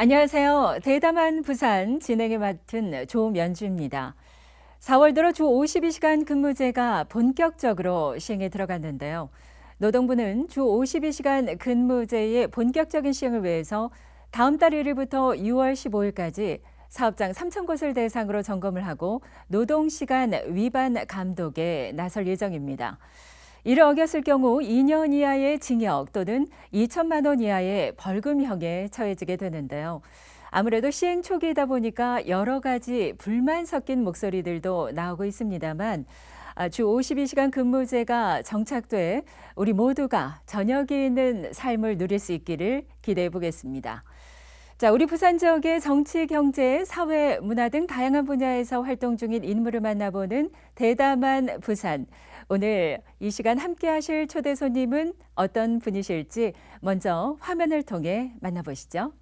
안녕하세요. 대담한 부산 진행을 맡은 조면주입니다. 4월 들어 주 52시간 근무제가 본격적으로 시행에 들어갔는데요. 노동부는 주 52시간 근무제의 본격적인 시행을 위해서 다음 달 1일부터 6월 15일까지 사업장 3천 곳을 대상으로 점검을 하고 노동시간 위반 감독에 나설 예정입니다. 이를 어겼을 경우 2년 이하의 징역 또는 2천만 원 이하의 벌금형에 처해지게 되는데요. 아무래도 시행 초기이다 보니까 여러 가지 불만 섞인 목소리들도 나오고 있습니다만 주 52시간 근무제가 정착돼 우리 모두가 저녁이 있는 삶을 누릴 수 있기를 기대해 보겠습니다. 자, 우리 부산 지역의 정치, 경제, 사회, 문화 등 다양한 분야에서 활동 중인 인물을 만나보는 대담한 부산. 오늘 이 시간 함께 하실 초대 손님은 어떤 분이실지 먼저 화면을 통해 만나보시죠.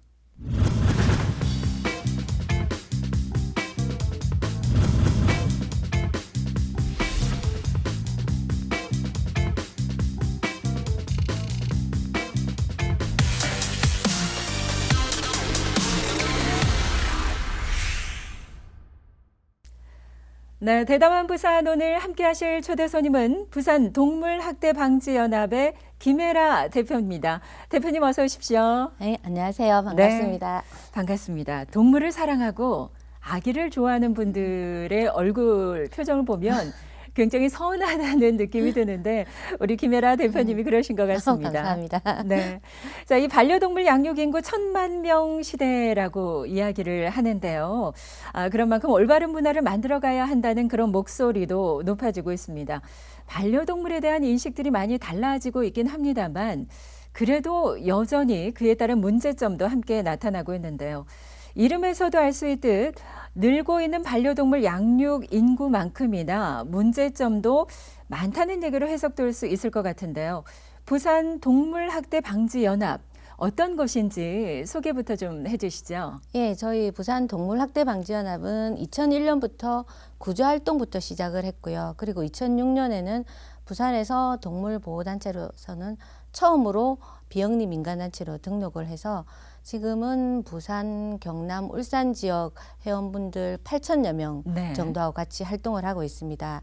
네, 대담한 부산 오늘 함께 하실 초대 손님은 부산 동물학대방지연합의 김혜라 대표입니다. 대표님 어서 오십시오. 네, 안녕하세요. 반갑습니다. 네, 반갑습니다. 동물을 사랑하고 아기를 좋아하는 분들의 얼굴 표정을 보면 굉장히 서운하다는 느낌이 드는데 우리 김혜라 대표님이 그러신 것 같습니다. 감사합니다. 네, 자, 이 반려동물 양육 인구 1,000만 명 시대라고 이야기를 하는데요. 그런 만큼 올바른 문화를 만들어가야 한다는 그런 목소리도 높아지고 있습니다. 반려동물에 대한 인식들이 많이 달라지고 있긴 합니다만 그래도 여전히 그에 따른 문제점도 함께 나타나고 있는데요. 이름에서도 알 수 있듯 늘고 있는 반려동물 양육 인구만큼이나 문제점도 많다는 얘기로 해석될 수 있을 것 같은데요. 부산 동물학대방지연합 어떤 것인지 소개부터 좀 해주시죠. 예, 저희 부산 동물학대방지연합은 2001년부터 구조활동부터 시작을 했고요. 그리고 2006년에는 부산에서 동물보호단체로서는 처음으로 비영리 민간단체로 등록을 해서 지금은 부산, 경남, 울산 지역 회원분들 8천여 명 네. 정도하고 같이 활동을 하고 있습니다.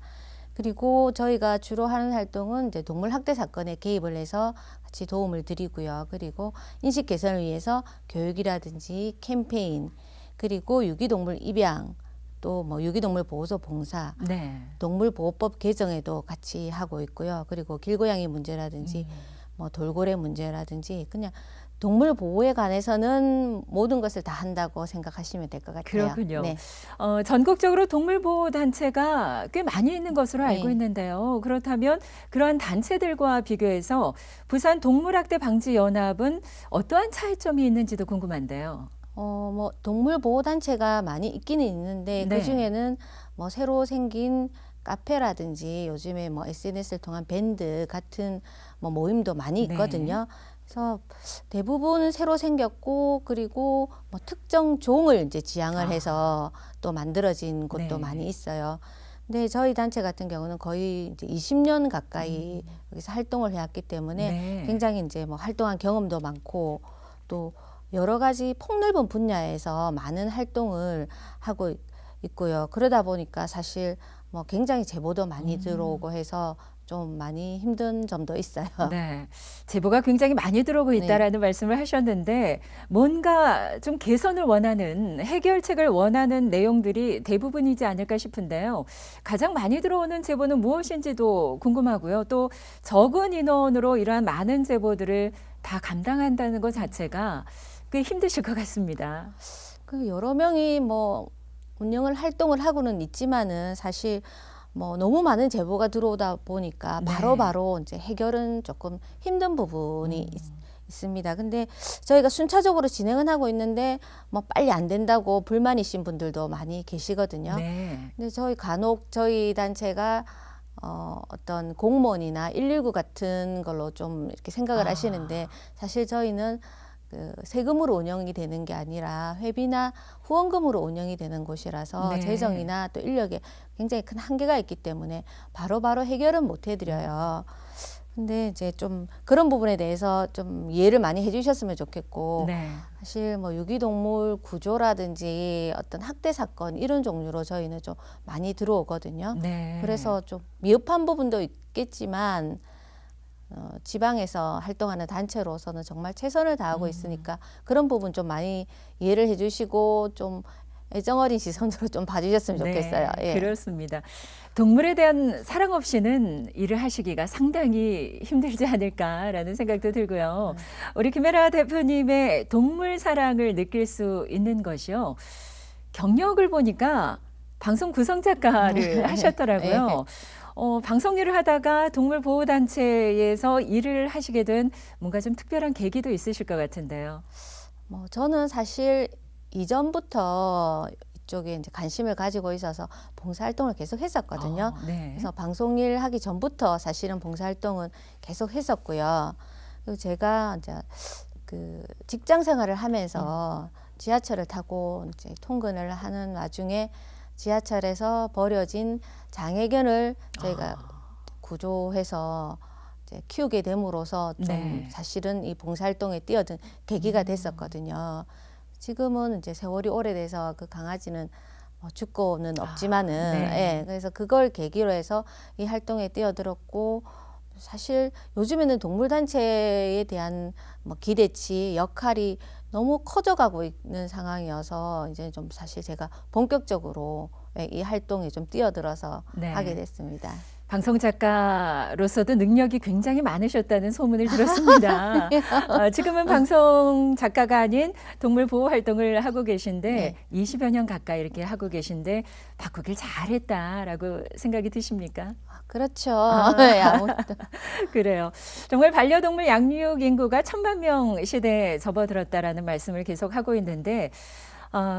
그리고 저희가 주로 하는 활동은 이제 동물 학대 사건에 개입을 해서 같이 도움을 드리고요. 그리고 인식 개선을 위해서 교육이라든지 캠페인, 그리고 유기동물 입양, 또 뭐 유기동물 보호소 봉사, 네. 동물보호법 개정에도 같이 하고 있고요. 그리고 길고양이 문제라든지 뭐 돌고래 문제라든지 그냥 동물 보호에 관해서는 모든 것을 다 한다고 생각하시면 될 것 같아요. 그렇군요. 네. 전국적으로 동물보호단체가 꽤 많이 있는 것으로 알고 네. 있는데요. 그렇다면 그러한 단체들과 비교해서 부산 동물학대방지연합은 어떠한 차이점이 있는지도 궁금한데요. 뭐 동물보호단체가 많이 있기는 있는데 네. 그중에는 뭐 새로 생긴 카페라든지 요즘에 뭐 SNS를 통한 밴드 같은 뭐 모임도 많이 네. 있거든요. 그래서 대부분 새로 생겼고 그리고 뭐 특정 종을 이제 지향을 해서 또 만들어진 곳도 네. 많이 있어요. 근데 저희 단체 같은 경우는 거의 이제 20년 가까이 여기서 활동을 해왔기 때문에 네. 굉장히 이제 뭐 활동한 경험도 많고 또 여러 가지 폭넓은 분야에서 많은 활동을 하고 있고요. 그러다 보니까 사실 뭐 굉장히 제보도 많이 들어오고 해서 좀 많이 힘든 점도 있어요. 네. 제보가 굉장히 많이 들어오고 있다라는 말씀을 하셨는데 뭔가 좀 개선을 원하는 해결책을 원하는 내용들이 대부분이지 않을까 싶은데요. 가장 많이 들어오는 제보는 무엇인지도 궁금하고요. 또 적은 인원으로 이러한 많은 제보들을 다 감당한다는 것 자체가 꽤 힘드실 것 같습니다. 그 여러 명이 뭐 운영을 활동을 하고는 있지만은 사실 뭐 너무 많은 제보가 들어오다 보니까 네. 바로바로 이제 해결은 조금 힘든 부분이 있습니다. 근데 저희가 순차적으로 진행은 하고 있는데 뭐 빨리 안 된다고 불만이신 분들도 많이 계시거든요. 네. 근데 저희 간혹 저희 단체가 어떤 공무원이나 119 같은 걸로 좀 이렇게 생각을 하시는데 사실 저희는 그 세금으로 운영이 되는 게 아니라 회비나 후원금으로 운영이 되는 곳이라서 네. 재정이나 또 인력에 굉장히 큰 한계가 있기 때문에 바로바로 해결은 못 해드려요. 근데 이제 좀 그런 부분에 대해서 좀 이해를 많이 해주셨으면 좋겠고, 네. 사실 뭐 유기동물 구조라든지 어떤 학대 사건 이런 종류로 저희는 좀 많이 들어오거든요. 네. 그래서 좀 미흡한 부분도 있겠지만 지방에서 활동하는 단체로서는 정말 최선을 다하고 있으니까 그런 부분 좀 많이 이해를 해주시고 좀 애정어린 시선으로 좀 봐주셨으면 좋겠어요. 네, 예. 그렇습니다. 동물에 대한 사랑 없이는 일을 하시기가 상당히 힘들지 않을까라는 생각도 들고요. 우리 김혜라 대표님의 동물 사랑을 느낄 수 있는 것이요. 경력을 보니까 방송 구성 작가를 하셨더라고요. 방송 일을 하다가 동물보호단체에서 일을 하시게 된 뭔가 좀 특별한 계기도 있으실 것 같은데요. 뭐 저는 사실 이전부터 이쪽에 이제 관심을 가지고 있어서 봉사활동을 계속 했었거든요. 네. 그래서 방송일 하기 전부터 사실은 봉사활동은 계속 했었고요. 그리고 제가 이제 그 직장 생활을 하면서 지하철을 타고 이제 통근을 하는 와중에 지하철에서 버려진 장애견을 저희가 구조해서 이제 키우게 됨으로써 좀 네. 사실은 이 봉사활동에 뛰어든 계기가 됐었거든요. 지금은 이제 세월이 오래돼서 그 강아지는 뭐 죽고는 없지만은 네. 예, 그래서 그걸 계기로 해서 이 활동에 뛰어들었고 사실 요즘에는 동물단체에 대한 뭐 기대치, 역할이 너무 커져가고 있는 상황이어서 이제 좀 사실 제가 본격적으로 이 활동에 좀 뛰어들어서 네. 하게 됐습니다. 방송 작가로서도 능력이 굉장히 많으셨다는 소문을 들었습니다. 지금은 방송 작가가 아닌 동물 보호 활동을 하고 계신데 네. 20여 년 가까이 이렇게 하고 계신데 바꾸길 잘했다라고 생각이 드십니까? 그렇죠. 네, 아무튼 그래요. 정말 반려동물 양육 인구가 1,000만 명 시대에 접어들었다라는 말씀을 계속 하고 있는데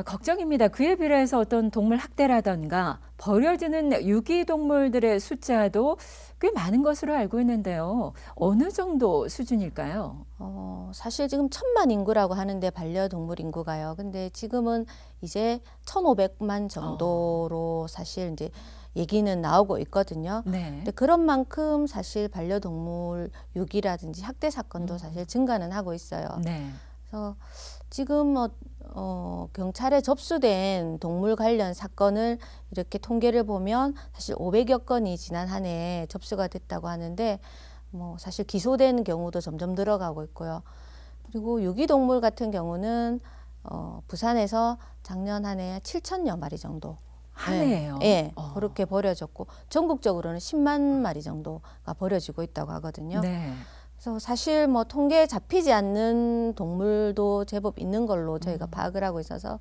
걱정입니다. 그에 비례해서 어떤 동물 학대라던가 버려지는 유기동물들의 숫자도 꽤 많은 것으로 알고 있는데요. 어느 정도 수준일까요? 사실 지금 1,000만 인구라고 하는데 반려동물 인구가요. 근데 지금은 이제 1,500만 정도로 사실 이제 얘기는 나오고 있거든요. 네. 근데 그런 만큼 사실 반려동물 유기라든지 학대 사건도 사실 증가는 하고 있어요. 네. 그래서 지금 경찰에 접수된 동물 관련 사건을 이렇게 통계를 보면 사실 500여 건이 지난 한 해 접수가 됐다고 하는데 뭐 사실 기소된 경우도 점점 늘어가고 있고요. 그리고 유기동물 같은 경우는 부산에서 작년 한 해 7천여 마리 정도 한 해예요? 예, 그렇게 버려졌고 전국적으로는 10만 마리 정도가 버려지고 있다고 하거든요. 네. 그래서 사실 뭐 통계에 잡히지 않는 동물도 제법 있는 걸로 저희가 파악을 하고 있어서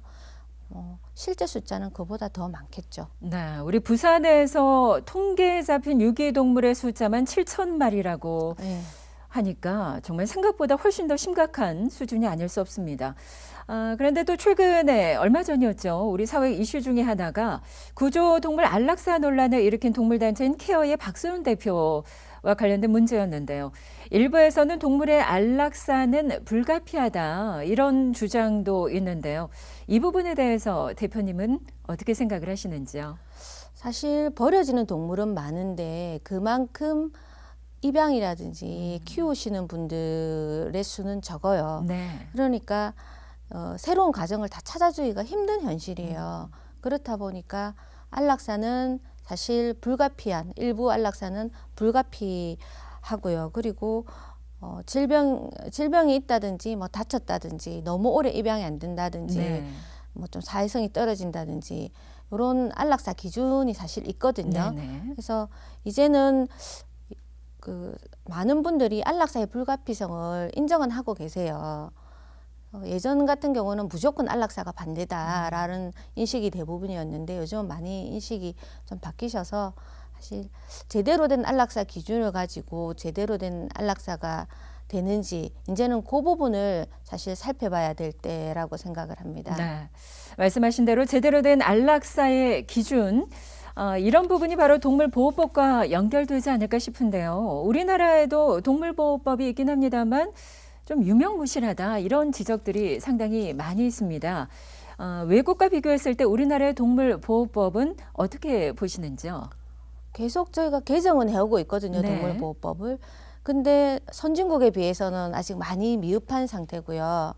실제 숫자는 그보다 더 많겠죠. 네, 우리 부산에서 통계에 잡힌 유기동물의 숫자만 7천 마리라고 예. 하니까 정말 생각보다 훨씬 더 심각한 수준이 아닐 수 없습니다. 그런데 또 최근에 얼마 전이었죠. 우리 사회 이슈 중에 하나가 구조동물 안락사 논란을 일으킨 동물단체인 케어의 박소연 대표와 관련된 문제였는데요. 일부에서는 동물의 안락사는 불가피하다 이런 주장도 있는데요. 이 부분에 대해서 대표님은 어떻게 생각을 하시는지요? 사실 버려지는 동물은 많은데 그만큼 입양이라든지 키우시는 분들의 수는 적어요. 네. 그러니까 새로운 가정을 다 찾아주기가 힘든 현실이에요. 그렇다 보니까 안락사는 사실 불가피한 일부 안락사는 불가피하고요. 그리고 질병이 있다든지 뭐 다쳤다든지 너무 오래 입양이 안 된다든지 네. 뭐 좀 사회성이 떨어진다든지 이런 안락사 기준이 사실 있거든요. 네네. 그래서 이제는 그 많은 분들이 안락사의 불가피성을 인정은 하고 계세요. 예전 같은 경우는 무조건 안락사가 반대다라는 인식이 대부분이었는데 요즘은 많이 인식이 좀 바뀌셔서 사실 제대로 된 안락사 기준을 가지고 제대로 된 안락사가 되는지 이제는 그 부분을 사실 살펴봐야 될 때라고 생각을 합니다. 네. 말씀하신 대로 제대로 된 안락사의 기준, 이런 부분이 바로 동물보호법과 연결되지 않을까 싶은데요. 우리나라에도 동물보호법이 있긴 합니다만 좀 유명무실하다 이런 지적들이 상당히 많이 있습니다. 외국과 비교했을 때 우리나라의 동물보호법은 어떻게 보시는지요? 계속 저희가 개정은 해오고 있거든요. 네. 동물보호법을. 근데 선진국에 비해서는 아직 많이 미흡한 상태고요.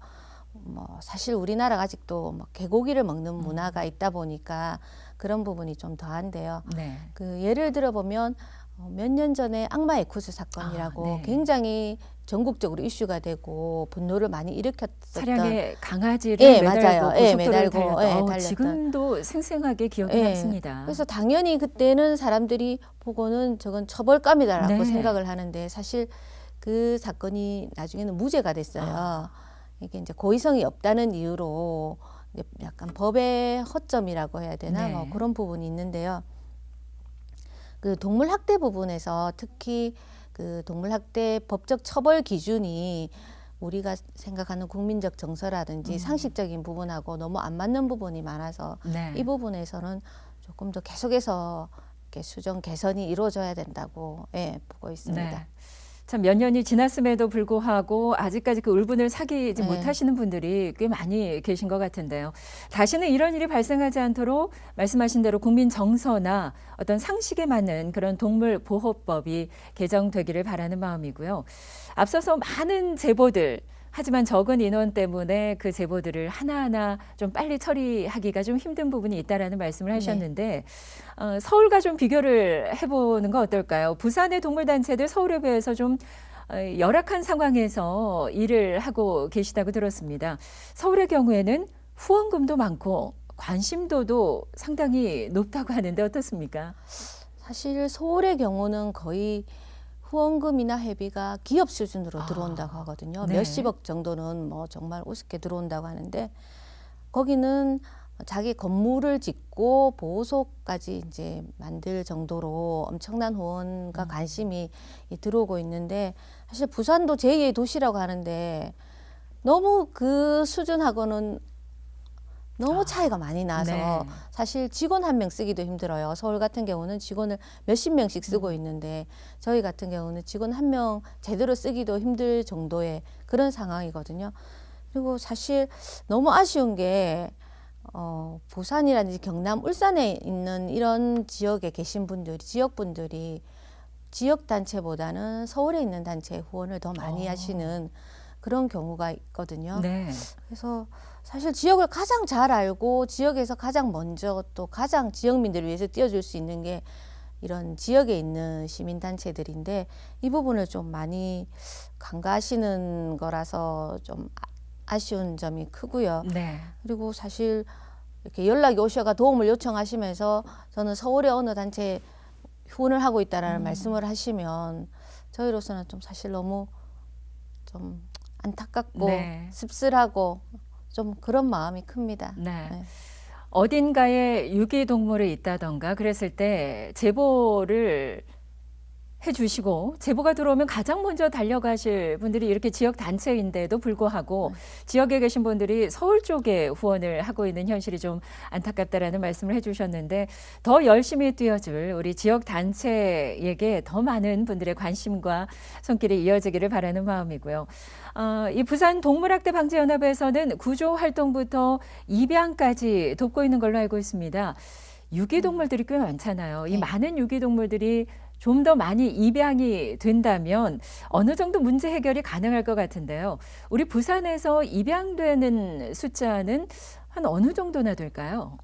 뭐 사실 우리나라가 아직도 뭐 개고기를 먹는 문화가 있다 보니까 그런 부분이 좀 더한데요. 네. 그 예를 들어 보면 몇 년 전에 악마 에쿠스 사건이라고 네. 굉장히 전국적으로 이슈가 되고 분노를 많이 일으켰었던 차량에 강아지를 예, 매달고 맞아요. 예, 고속도로를 매달고, 달렸던 예, 달렸던. 지금도 생생하게 기억이 예. 남습니다. 그래서 당연히 그때는 사람들이 보고는 저건 처벌감이다라고 네. 생각을 하는데 사실 그 사건이 나중에는 무죄가 됐어요. 이게 이제 고의성이 없다는 이유로 이제 약간 법의 허점이라고 해야 되나 네. 뭐 그런 부분이 있는데요. 그 동물 학대 부분에서 특히 그 동물 학대 법적 처벌 기준이 우리가 생각하는 국민적 정서라든지 상식적인 부분하고 너무 안 맞는 부분이 많아서 네. 이 부분에서는 조금 더 계속해서 이렇게 수정 개선이 이루어져야 된다고 예, 보고 있습니다. 네. 참 몇 년이 지났음에도 불구하고 아직까지 그 울분을 사귀지 네. 못하시는 분들이 꽤 많이 계신 것 같은데요. 다시는 이런 일이 발생하지 않도록 말씀하신 대로 국민 정서나 어떤 상식에 맞는 그런 동물 보호법이 개정되기를 바라는 마음이고요. 앞서서 많은 제보들, 하지만 적은 인원 때문에 그 제보들을 하나하나 좀 빨리 처리하기가 좀 힘든 부분이 있다라는 말씀을 하셨는데 서울과 좀 비교를 해보는 거 어떨까요? 부산의 동물단체들 서울에 비해서 좀 열악한 상황에서 일을 하고 계시다고 들었습니다. 서울의 경우에는 후원금도 많고 관심도도 상당히 높다고 하는데 어떻습니까? 사실 서울의 경우는 거의 후원금이나 회비가 기업 수준으로 들어온다고 하거든요. 네. 몇십억 정도는 뭐 정말 우습게 들어온다고 하는데 거기는 자기 건물을 짓고 보호소까지 이제 만들 정도로 엄청난 후원과 관심이 들어오고 있는데 사실 부산도 제2의 도시라고 하는데 너무 그 수준하고는 너무 차이가 많이 나서 네. 사실 직원 한 명 쓰기도 힘들어요. 서울 같은 경우는 직원을 몇십 명씩 쓰고 있는데 저희 같은 경우는 직원 한 명 제대로 쓰기도 힘들 정도의 그런 상황이거든요. 그리고 사실 너무 아쉬운 게 부산이라든지 경남, 울산에 있는 이런 지역에 계신 분들이 지역분들이 지역 단체보다는 서울에 있는 단체에 후원을 더 많이 하시는 그런 경우가 있거든요. 네. 그래서 사실 지역을 가장 잘 알고 지역에서 가장 먼저 또 가장 지역민들을 위해서 뛰어줄 수 있는 게 이런 지역에 있는 시민단체들인데 이 부분을 좀 많이 간과하시는 거라서 좀 아쉬운 점이 크고요. 네. 그리고 사실 이렇게 연락이 오셔가 도움을 요청하시면서 저는 서울의 어느 단체에 후원을 하고 있다라는 말씀을 하시면 저희로서는 좀 사실 너무 좀 안타깝고 네. 씁쓸하고 좀 그런 마음이 큽니다. 네. 네. 어딘가에 유기동물이 있다던가 그랬을 때 제보를 해주시고 제보가 들어오면 가장 먼저 달려가실 분들이 이렇게 지역 단체인데도 불구하고 지역에 계신 분들이 서울 쪽에 후원을 하고 있는 현실이 좀 안타깝다라는 말씀을 해주셨는데 더 열심히 뛰어줄 우리 지역 단체에게 더 많은 분들의 관심과 손길이 이어지기를 바라는 마음이고요. 이 부산 동물학대 방지연합에서는 구조 활동부터 입양까지 돕고 있는 걸로 알고 있습니다. 유기동물들이 꽤 많잖아요. 이 네. 많은 유기동물들이 좀 더 많이 입양이 된다면 어느 정도 문제 해결이 가능할 것 같은데요. 우리 부산에서 입양되는 숫자는 한 어느 정도나 될까요?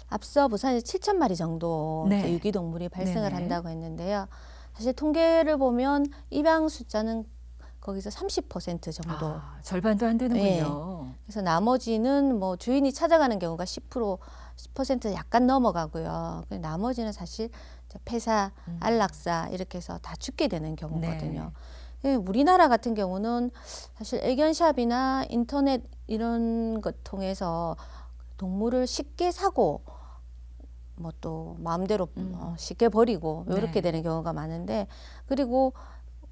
앞서 부산에 7천 마리 정도 네. 이제 유기동물이 발생을 네네. 한다고 했는데요. 사실 통계를 보면 입양 숫자는 거기서 30% 정도. 절반도 안 되는군요. 그래서 나머지는 뭐 주인이 찾아가는 경우가 10% 약간 넘어가고요. 나머지는 사실 이제 폐사, 안락사 이렇게 해서 다 죽게 되는 경우거든요. 예, 우리나라 같은 경우는 사실 애견샵이나 인터넷 이런 것 통해서 동물을 쉽게 사고 뭐 또 마음대로 쉽게 버리고 이렇게 네. 되는 경우가 많은데 그리고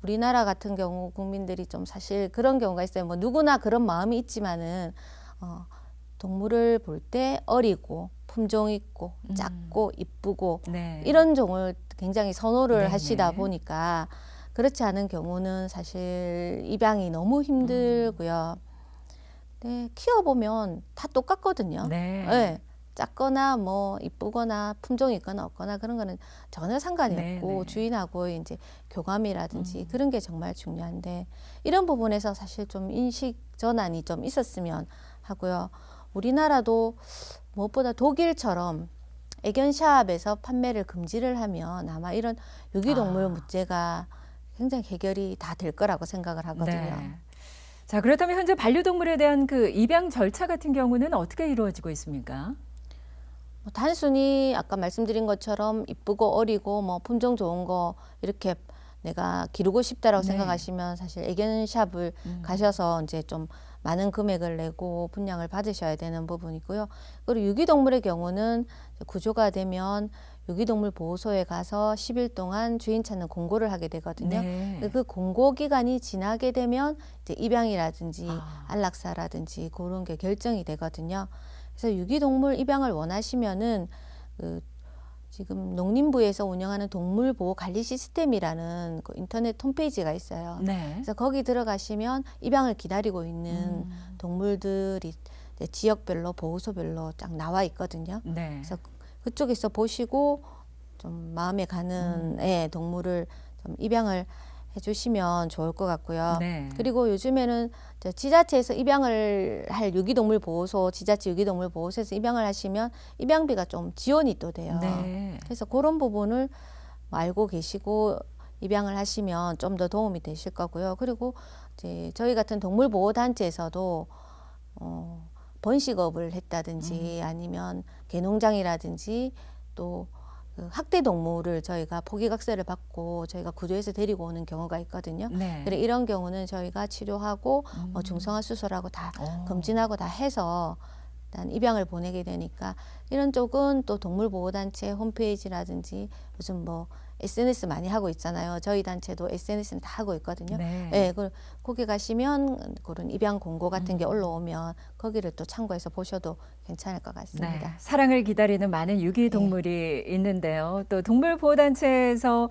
우리나라 같은 경우 국민들이 좀 사실 그런 경우가 있어요. 뭐 누구나 그런 마음이 있지만은 동물을 볼 때 어리고 품종 있고 작고 이쁘고 네. 이런 종을 굉장히 선호를 네네. 하시다 보니까 그렇지 않은 경우는 사실 입양이 너무 힘들고요. 네, 키워보면 다 똑같거든요. 네. 네, 작거나 뭐 이쁘거나 품종이 있거나 없거나 그런 거는 전혀 상관이 네, 없고 네. 주인하고 이제 교감이라든지 그런 게 정말 중요한데 이런 부분에서 사실 좀 인식 전환이 좀 있었으면 하고요. 우리나라도 무엇보다 독일처럼 애견샵에서 판매를 금지를 하면 아마 이런 유기동물 문제가 굉장히 해결이 다 될 거라고 생각을 하거든요. 네. 자, 그렇다면 현재 반려동물에 대한 그 입양 절차 같은 경우는 어떻게 이루어지고 있습니까? 뭐 단순히 아까 말씀드린 것처럼 이쁘고 어리고 뭐 품종 좋은 거 이렇게 내가 기르고 싶다라고 네. 생각하시면 사실 애견샵을 가셔서 이제 좀 많은 금액을 내고 분양을 받으셔야 되는 부분이고요. 그리고 유기동물의 경우는 구조가 되면 유기동물 보호소에 가서 10일 동안 주인 찾는 공고를 하게 되거든요. 네. 그 공고 기간이 지나게 되면 이제 입양이라든지 아. 안락사라든지 그런 게 결정이 되거든요. 그래서 유기동물 입양을 원하시면은 그 지금 농림부에서 운영하는 동물보호관리 시스템이라는 그 인터넷 홈페이지가 있어요. 네. 그래서 거기 들어가시면 입양을 기다리고 있는 동물들이 이제 지역별로 보호소별로 쫙 나와 있거든요. 네. 그래서 그쪽에서 보시고 좀 마음에 가는 동물을 좀 입양을 해주시면 좋을 것 같고요. 네. 그리고 요즘에는 저 지자체에서 입양을 할 유기동물 보호소, 지자체 유기동물 보호소에서 입양을 하시면 입양비가 좀 지원이 또 돼요. 네. 그래서 그런 부분을 알고 계시고 입양을 하시면 좀 더 도움이 되실 거고요. 그리고 이제 저희 같은 동물보호단체에서도 번식업을 했다든지 아니면 개농장이라든지 또 그 학대 동물을 저희가 포기각서를 받고 저희가 구조해서 데리고 오는 경우가 있거든요. 네. 그래 이런 경우는 저희가 치료하고 중성화 수술하고 다 검진하고 다 해서 일단 입양을 보내게 되니까 이런 쪽은 또 동물보호단체 홈페이지라든지 요즘 뭐 SNS 많이 하고 있잖아요. 저희 단체도 SNS는 다 하고 있거든요. 네. 네, 거기 가시면 그런 입양 공고 같은 게 올라오면 거기를 또 참고해서 보셔도 괜찮을 것 네. 같습니다. 사랑을 기다리는 많은 유기동물이 있는데요. 또 동물보호단체에서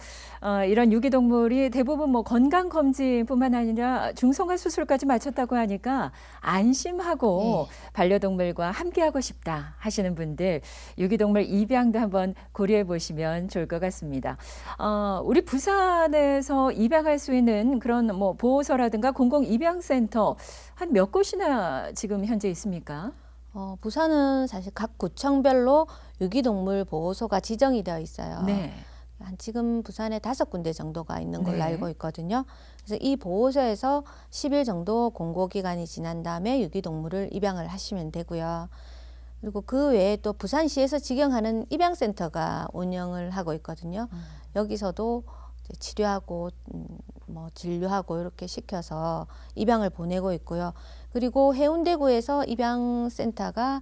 이런 유기동물이 대부분 뭐 건강검진뿐만 아니라 중성화 수술까지 마쳤다고 하니까 안심하고 반려동물과 함께하고 싶다 하시는 분들 유기동물 입양도 한번 고려해 보시면 좋을 것 같습니다. 우리 부산에서 입양할 수 있는 그런 뭐 보호소라든가 공공입양센터 한 몇 곳이나 지금 현재 있습니까? 부산은 사실 각 구청별로 유기동물 보호소가 지정이 되어 있어요. 네. 한 지금 부산에 5군데 정도가 있는 걸로 네. 알고 있거든요. 그래서 이 보호소에서 10일 정도 공고 기간이 지난 다음에 유기동물을 입양을 하시면 되고요. 그리고 그 외에 또 부산시에서 직영하는 입양센터가 운영을 하고 있거든요. 여기서도 이제 치료하고 뭐 진료하고 이렇게 시켜서 입양을 보내고 있고요. 그리고 해운대구에서 입양센터가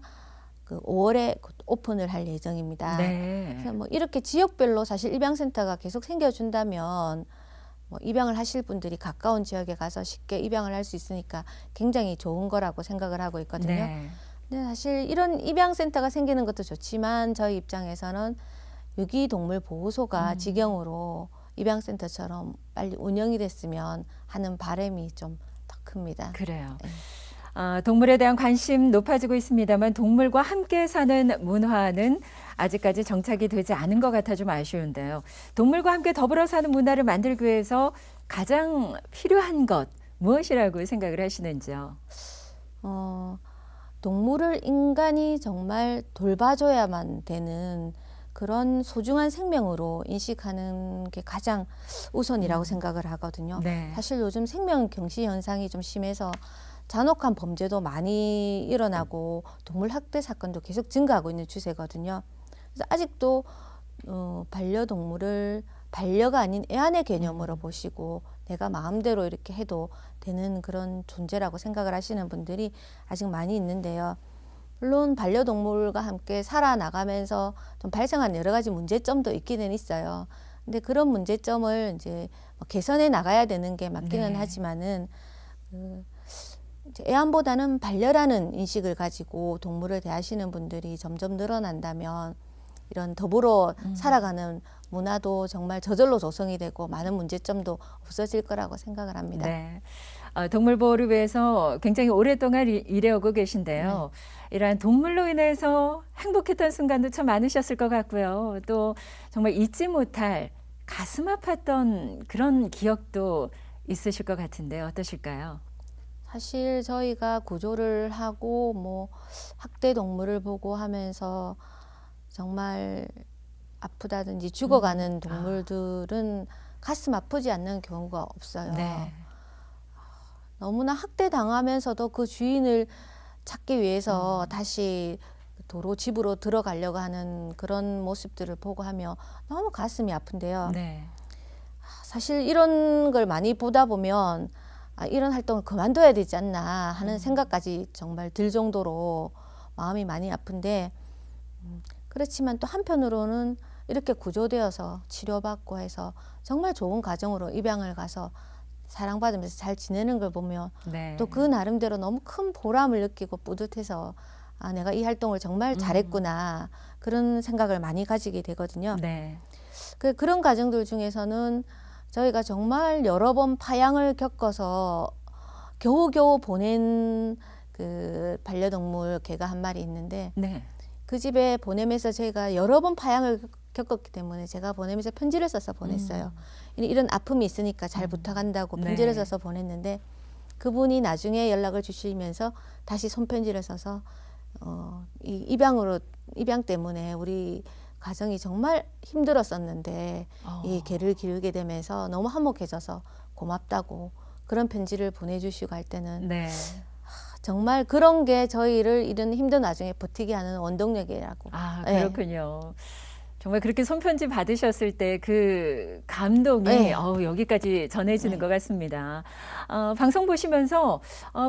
그 5월에 오픈을 할 예정입니다. 네. 그래서 뭐 이렇게 지역별로 사실 입양센터가 계속 생겨준다면 뭐 입양을 하실 분들이 가까운 지역에 가서 쉽게 입양을 할 수 있으니까 굉장히 좋은 거라고 생각을 하고 있거든요. 네. 근데 사실 이런 입양센터가 생기는 것도 좋지만 저희 입장에서는 유기동물 보호소가 직영으로 입양센터처럼 빨리 운영이 됐으면 하는 바람이 좀 더 큽니다. 그래요. 동물에 대한 관심 높아지고 있습니다만 동물과 함께 사는 문화는 아직까지 정착이 되지 않은 것 같아 좀 아쉬운데요. 동물과 함께 더불어 사는 문화를 만들기 위해서 가장 필요한 것 무엇이라고 생각을 하시는지요? 동물을 인간이 정말 돌봐줘야만 되는 그런 소중한 생명으로 인식하는 게 가장 우선이라고 생각을 하거든요. 네. 사실 요즘 생명 경시 현상이 좀 심해서 잔혹한 범죄도 많이 일어나고 동물 학대 사건도 계속 증가하고 있는 추세거든요. 그래서 아직도 반려동물을 반려가 아닌 애완의 개념으로 보시고 내가 마음대로 이렇게 해도 되는 그런 존재라고 생각을 하시는 분들이 아직 많이 있는데요. 물론 반려동물과 함께 살아나가면서 좀 발생한 여러 가지 문제점도 있기는 있어요. 근데 그런 문제점을 이제 뭐 개선해 나가야 되는 게 맞기는 네. 하지만은 이제 애완보다는 반려라는 인식을 가지고 동물을 대하시는 분들이 점점 늘어난다면 이런 더불어 살아가는 문화도 정말 저절로 조성이 되고 많은 문제점도 없어질 거라고 생각을 합니다. 네. 동물 보호를 위해서 굉장히 오랫동안 일해오고 계신데요. 이러한 동물로 인해서 행복했던 순간도 참 많으셨을 것 같고요. 또 정말 잊지 못할 가슴 아팠던 그런 기억도 있으실 것 같은데 어떠실까요? 사실 저희가 구조를 하고 뭐 학대 동물을 보고 하면서 정말 아프다든지 죽어가는 동물들은 가슴 아프지 않는 경우가 없어요. 네. 너무나 학대 당하면서도 그 주인을 찾기 위해서 다시 도로 집으로 들어가려고 하는 그런 모습들을 보고 하며 너무 가슴이 아픈데요. 네. 사실 이런 걸 많이 보다 보면 이런 활동을 그만둬야 되지 않나 하는 생각까지 정말 들 정도로 마음이 많이 아픈데 그렇지만 또 한편으로는 이렇게 구조되어서 치료받고 해서 정말 좋은 가정으로 입양을 가서 사랑받으면서 잘 지내는 걸 보면 네. 또 그 나름대로 너무 큰 보람을 느끼고 뿌듯해서 내가 이 활동을 정말 잘했구나 그런 생각을 많이 가지게 되거든요. 네. 그런 가정들 중에서는 저희가 정말 여러 번 파양을 겪어서 겨우겨우 보낸 그 반려동물 개가 한 마리 있는데 네. 그 집에 보내면서 제가 여러 번 파양을 겪었기 때문에 제가 보내면서 편지를 써서 보냈어요. 이런 아픔이 있으니까 잘 부탁한다고 편지를 네. 써서 보냈는데 그분이 나중에 연락을 주시면서 다시 손편지를 써서 이 입양 때문에 우리 가정이 정말 힘들었었는데 이 개를 기르게 되면서 너무 화목해져서 고맙다고 그런 편지를 보내주시고 할 때는 네. 정말 그런 게 저희를 이런 힘든 와중에 버티게 하는 원동력이라고. 네. 그렇군요. 정말 그렇게 손편지 받으셨을 때 그 감동이 네. 여기까지 전해지는 네. 것 같습니다. 방송 보시면서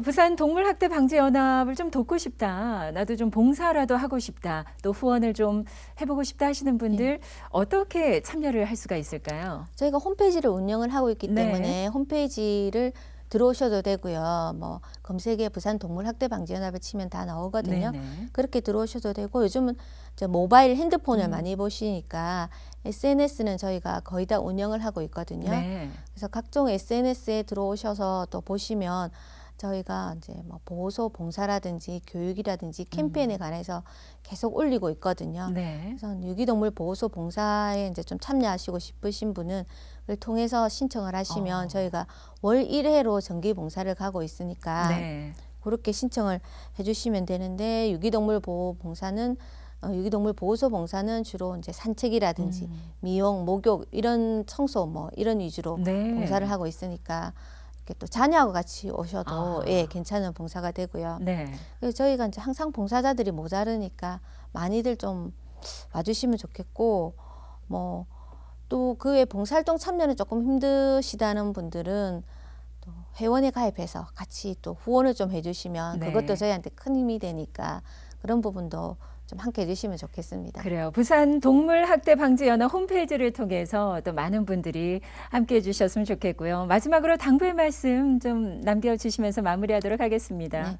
부산 동물학대 방지연합을 좀 돕고 싶다. 나도 좀 봉사라도 하고 싶다. 또 후원을 좀 해보고 싶다 하시는 분들 어떻게 참여를 할 수가 있을까요? 저희가 홈페이지를 운영을 하고 있기 네. 때문에 홈페이지를 들어오셔도 되고요. 뭐 검색에 부산 동물학대방지연합을 치면 다 나오거든요. 네네. 그렇게 들어오셔도 되고 요즘은 저 모바일 핸드폰을 많이 보시니까 SNS는 저희가 거의 다 운영을 하고 있거든요. 네. 그래서 각종 SNS에 들어오셔서 또 보시면 저희가 이제 뭐 보호소 봉사라든지 교육이라든지 캠페인에 관해서 계속 올리고 있거든요. 네. 그래서 유기동물 보호소 봉사에 이제 좀 참여하시고 싶으신 분은 을 통해서 신청을 하시면 저희가 월 1회로 정기 봉사를 가고 있으니까 네. 그렇게 신청을 해주시면 되는데 유기동물 보호 봉사는 유기동물 보호소 봉사는 주로 이제 산책이라든지 미용, 목욕 이런 청소 뭐 이런 위주로 네. 봉사를 하고 있으니까 이렇게 또 자녀하고 같이 오셔도 괜찮은 봉사가 되고요. 네. 그래서 저희가 이제 항상 봉사자들이 모자르니까 많이들 좀 와주시면 좋겠고 뭐 또 그 외 봉사활동 참여는 조금 힘드시다는 분들은 또 회원에 가입해서 같이 또 후원을 좀 해주시면 네. 그것도 저희한테 큰 힘이 되니까 그런 부분도 좀 함께 해주시면 좋겠습니다. 그래요. 부산 동물학대방지연합 홈페이지를 통해서 또 많은 분들이 함께 해주셨으면 좋겠고요. 마지막으로 당부의 말씀 좀 남겨주시면서 마무리하도록 하겠습니다. 네.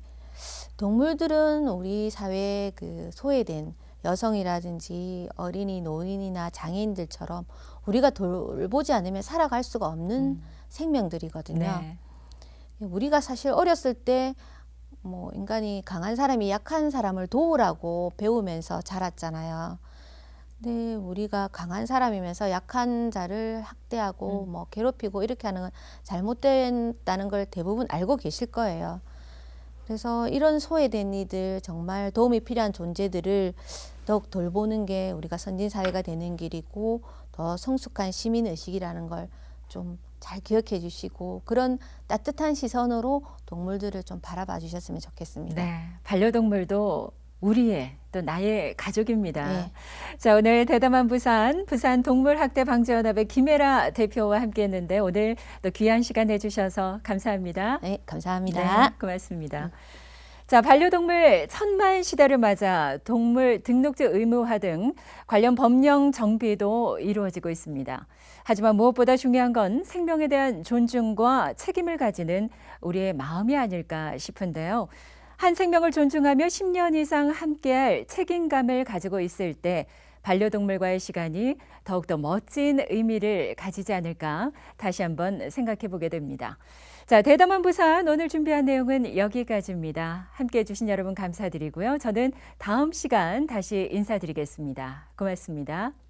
동물들은 우리 사회에 그 소외된 여성이라든지 어린이, 노인이나 장애인들처럼 우리가 돌보지 않으면 살아갈 수가 없는 생명들이거든요. 네. 우리가 사실 어렸을 때 뭐 인간이 강한 사람이 약한 사람을 도우라고 배우면서 자랐잖아요. 근데 우리가 강한 사람이면서 약한 자를 학대하고 뭐 괴롭히고 이렇게 하는 건 잘못된다는 걸 대부분 알고 계실 거예요. 그래서 이런 소외된 이들 정말 도움이 필요한 존재들을 더욱 돌보는 게 우리가 선진 사회가 되는 길이고 더 성숙한 시민 의식이라는 걸 좀 잘 기억해 주시고 그런 따뜻한 시선으로 동물들을 좀 바라봐 주셨으면 좋겠습니다. 네. 반려동물도 우리의 또 나의 가족입니다. 네. 자, 오늘 대담한 부산 동물학대방지연합의 김혜라 대표와 함께했는데 오늘 또 귀한 시간 내주셔서 감사합니다. 네, 감사합니다. 네, 고맙습니다. 자, 반려동물 1000만 시대를 맞아 동물 등록제 의무화 등 관련 법령 정비도 이루어지고 있습니다. 하지만 무엇보다 중요한 건 생명에 대한 존중과 책임을 가지는 우리의 마음이 아닐까 싶은데요. 한 생명을 존중하며 10년 이상 함께할 책임감을 가지고 있을 때 반려동물과의 시간이 더욱더 멋진 의미를 가지지 않을까 다시 한번 생각해 보게 됩니다. 자, 대담한 부산 오늘 준비한 내용은 여기까지입니다. 함께해 주신 여러분 감사드리고요. 저는 다음 시간 다시 인사드리겠습니다. 고맙습니다.